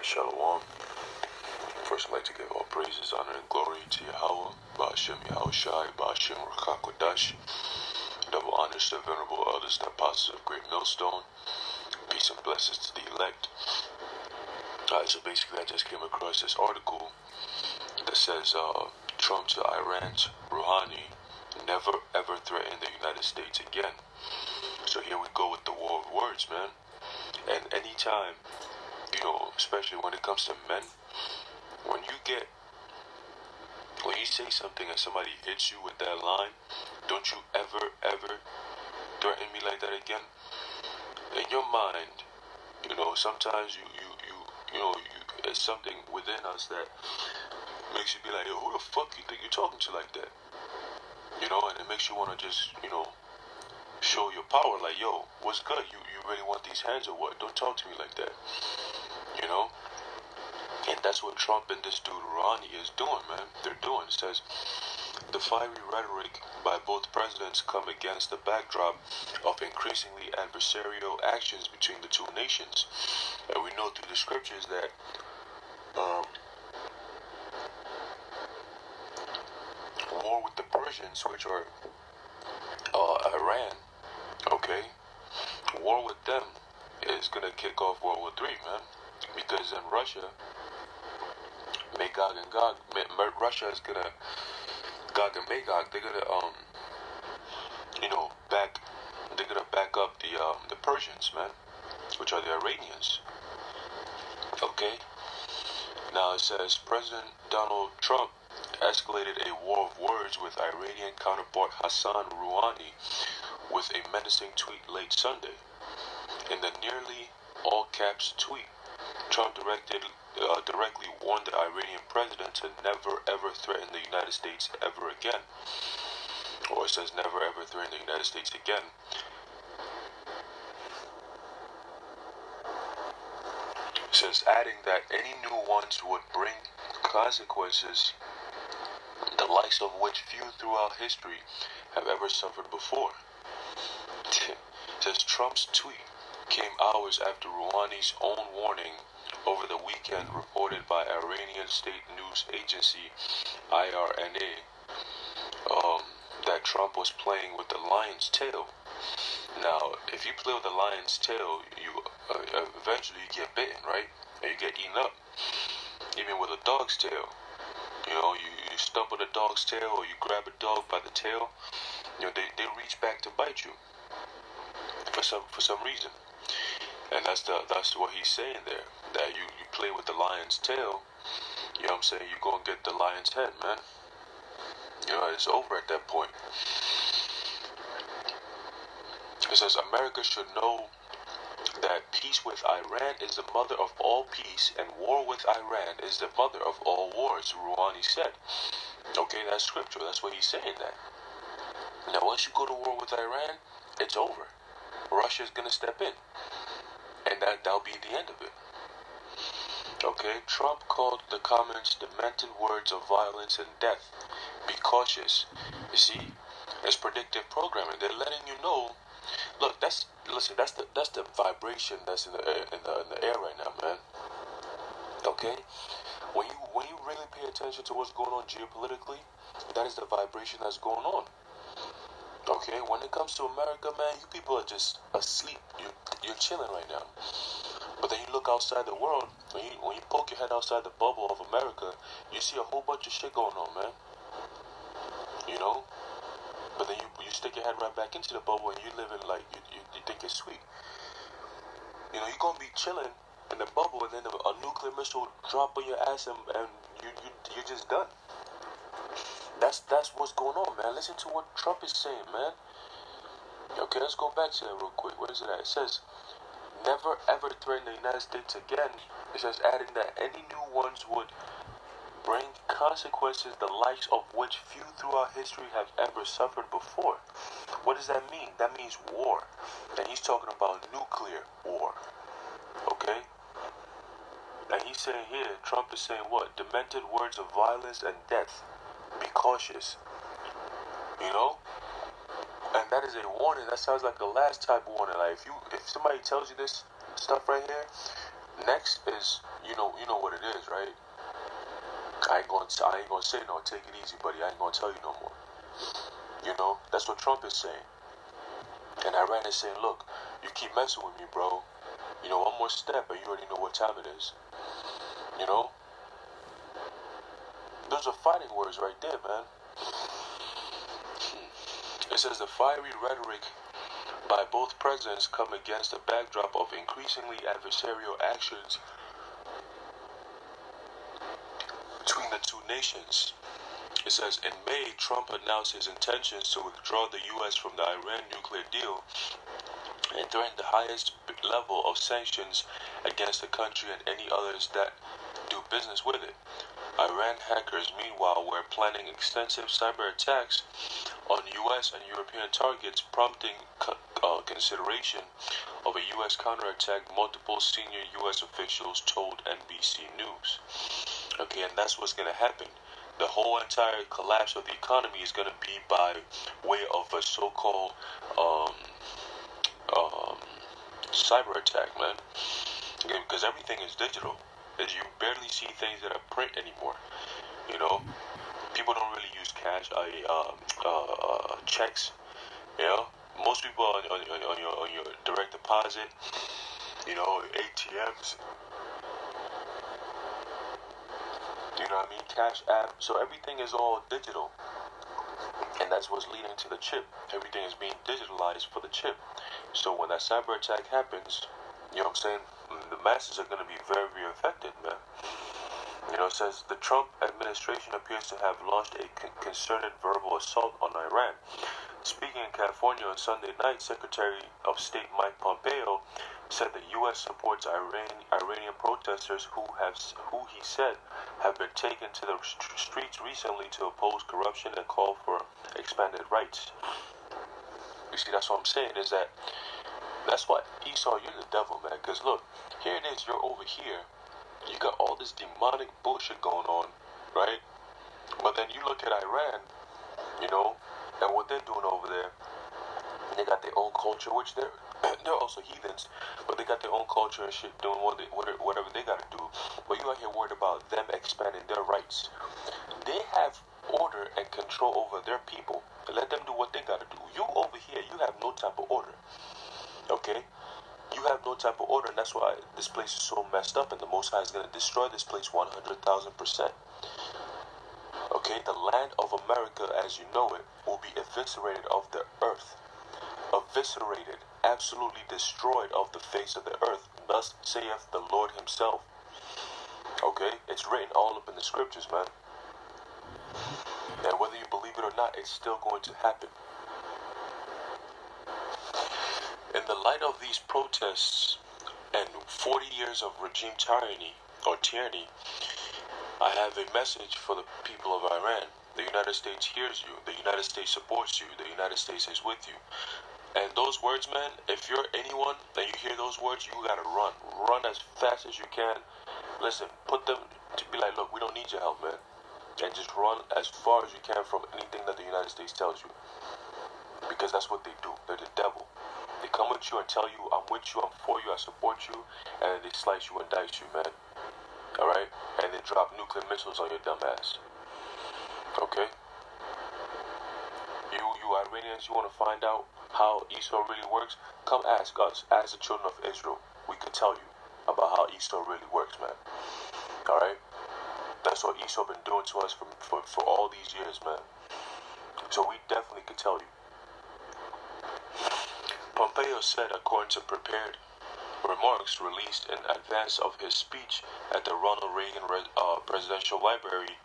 Shalom. First, I'd like to give all praises, honor, and glory to Yahweh, Ba'ashem Yahushai, Ba'ashem Rakakwadash. Double honors to the venerable elders and apostles of Great Millstone. Peace and blessings to the elect. So basically, I just came across this article that says Trump to Iran's Rouhani never ever threaten the United States again. So here we go with the war of words, man. And anytime, especially when it comes to men, when you say something and somebody hits you with that line, don't you ever threaten me like that again. In your mind, sometimes you it's something within us that makes you be like, yo, who the fuck you think you're talking to like that? And it makes you want to just, show your power, like, yo, what's good? You really want these hands or what? Don't talk to me like that. And that's what Trump and this dude Rouhani is doing, man. They're doing. It says, the fiery rhetoric by both presidents come against the backdrop of increasingly adversarial actions between the two nations. And we know through the scriptures that war with the Persians, which are Iran, okay, war with them is going to kick off World War III, man. Because in Russia, Magog and Gog, Russia is going to, Gog and Magog, they're going to, they're going to back up the Persians, man, which are the Iranians. Okay? Now it says, President Donald Trump escalated a war of words with Iranian counterpart Hassan Rouhani with a menacing tweet late Sunday. In the nearly all-caps tweet, Trump directly warned the Iranian president to never ever threaten the United States ever again. Or it says never ever threaten the United States again. It says adding that any new ones would bring consequences the likes of which few throughout history have ever suffered before. It says Trump's tweet came hours after Rouhani's own warning over the weekend reported by Iranian state news agency IRNA that Trump was playing with the lion's tail. Now, if you play with the lion's tail, you eventually get bitten, right? And you get eaten up. Even with a dog's tail. You stump on a dog's tail or you grab a dog by the tail, they reach back to bite you for some reason. And that's what he's saying there. That you play with the lion's tail, you're gonna get the lion's head, man. It's over at that point. It says America should know that peace with Iran is the mother of all peace, and war with Iran is the mother of all wars, Rouhani said. Okay, that's scripture. That's what he's saying that. Now, once you go to war with Iran, it's over. Russia's going to step in. And that'll be the end of it. Okay, Trump called the comments demented words of violence and death. Be cautious. You see, it's predictive programming. They're letting you know. Look, that's the vibration that's in the air right now, man. Okay, when you really pay attention to what's going on geopolitically, that is the vibration that's going on. Okay, when it comes to America, man, you people are just asleep. You're chilling right now. But then you look outside the world. When you poke your head outside the bubble of America, you see a whole bunch of shit going on, man. But then you stick your head right back into the bubble and you live in like you think it's sweet. You're gonna be chilling in the bubble and then a nuclear missile drop on your ass and you're just done. That's what's going on, man. Listen to what Trump is saying, man. Okay, let's go back to that real quick. What is it at? It says never ever threaten the United States again. It says adding that any new ones would bring consequences the likes of which few throughout history have ever suffered before. What does that mean? That means war. And he's talking about nuclear war. Okay? And he's saying here, Trump is saying what? Demented words of violence and death. Be cautious. And that is a warning. That sounds like a last type warning. Like if somebody tells you this stuff right here, Next is, you know what it is, right? I ain't gonna say no. Take it easy, buddy. I ain't gonna tell you no more. That's what Trump is saying, and Iran is saying, look, you keep messing with me, bro. One more step, and you already know what time it is. Those are fighting words right there, man. It says the fiery rhetoric by both presidents come against a backdrop of increasingly adversarial actions between the two nations. It says, in May, Trump announced his intentions to withdraw the U.S. from the Iran nuclear deal and threatened the highest level of sanctions against the country and any others that do business with it. Iran hackers, meanwhile, were planning extensive cyber attacks on U.S. and European targets, prompting consideration of a U.S. counterattack, multiple senior U.S. officials told NBC News. Okay, and that's what's going to happen. The whole entire collapse of the economy is going to be by way of a so-called cyber attack, man. Okay, because everything is digital. As you barely see things that are print anymore. People don't really use cash, checks. Most people on your direct deposit, ATMs. Cash app. So everything is all digital, and that's what's leading to the chip. Everything is being digitalized for the chip. So when that cyber attack happens, what I'm saying, the masses are going to be very, very affected, man. It says the Trump administration appears to have launched a concerted verbal assault on Iran. Speaking in California on Sunday night, Secretary of State Mike Pompeo said the U.S. supports Iranian protesters who he said have been taken to the streets recently to oppose corruption and call for expanded rights. You see, that's what I'm saying, is that's why Esau, you're the devil, man. Because look, here it is, you're over here. You got all this demonic bullshit going on, right? But then you look at Iran, and what they're doing over there. They got their own culture, which they're also heathens, but they got their own culture and shit, doing whatever they got to do. But you out here worried about them expanding their rights. They have order and control over their people. Let them do what they got to do. You over here, you have no type of order. Okay? You have no type of order, and that's why this place is so messed up, and the Most High is going to destroy this place 100,000%. Okay? The land of America, as you know it, will be eviscerated of the earth. Eviscerated, absolutely destroyed off the face of the earth. Thus saith the Lord himself. Okay? It's written all up in the scriptures, man. And whether you believe it or not, it's still going to happen. In the light of these protests and 40 years of regime tyranny, I have a message for the people of Iran. The United States hears you. The United States supports you. The United States is with you. And those words, man, if you're anyone and you hear those words, you gotta run. Run as fast as you can. Listen, put them to be like, look, we don't need your help, man. And just run as far as you can from anything that the United States tells you. Because that's what they do. They're the devil. They come with you and tell you, I'm with you, I'm for you, I support you, and they slice you and dice you, man. Alright? And they drop nuclear missiles on your dumb ass. Okay? You Iranians, you want to find out how Esau really works? Come ask us, ask the children of Israel. We could tell you about how Esau really works, man. Alright? That's what Esau been doing to us for all these years, man. So we definitely could tell you. Pompeo said, according to prepared remarks released in advance of his speech at the Ronald Reagan Presidential Library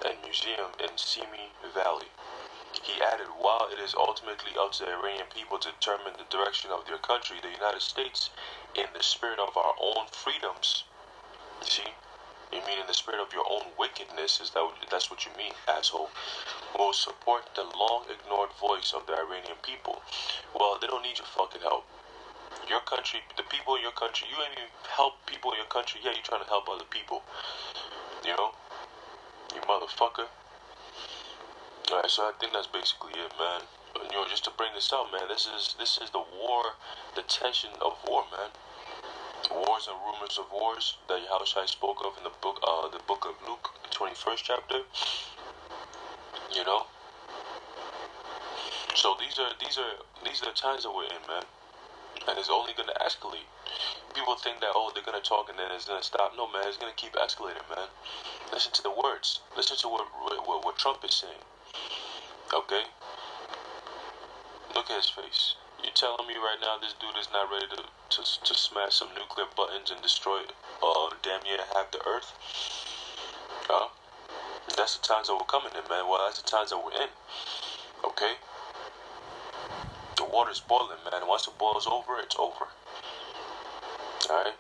and Museum in Simi Valley. He added, while it is ultimately up to the Iranian people to determine the direction of their country, the United States, in the spirit of our own freedoms, you see, you mean in the spirit of your own wickedness, that's what you mean, asshole, will support the long-ignored voice of the Iranian people. Well, they don't need your fucking help. Your country, the people in your country, you ain't even help people in your country. Yeah, you're trying to help other people. You know? You motherfucker. Alright, so I think that's basically it, man. Just to bring this up, man, this is the war, the tension of war, man. War wars and rumors of wars that Yahushua spoke of in the book of Luke, the 21st chapter. You know. So these are the times that we're in, man, and it's only gonna escalate. People think that they're gonna talk and then it's gonna stop. No, man, it's gonna keep escalating, man. Listen to the words. Listen to what Trump is saying. Okay. Look at his face. You telling me right now this dude is not ready to smash some nuclear buttons and destroy damn near half the earth? Huh? That's the times that we're coming in, man. Well, that's the times that we're in. Okay? The water's boiling, man. Once it boils over, it's over. Alright?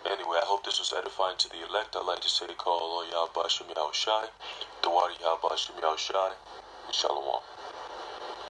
Anyway, I hope this was edifying to the elect. I'd like to say, call Yahweh Bashim Yahushai, Dawadi Yahweh Bashim Yahushai, and Shalom.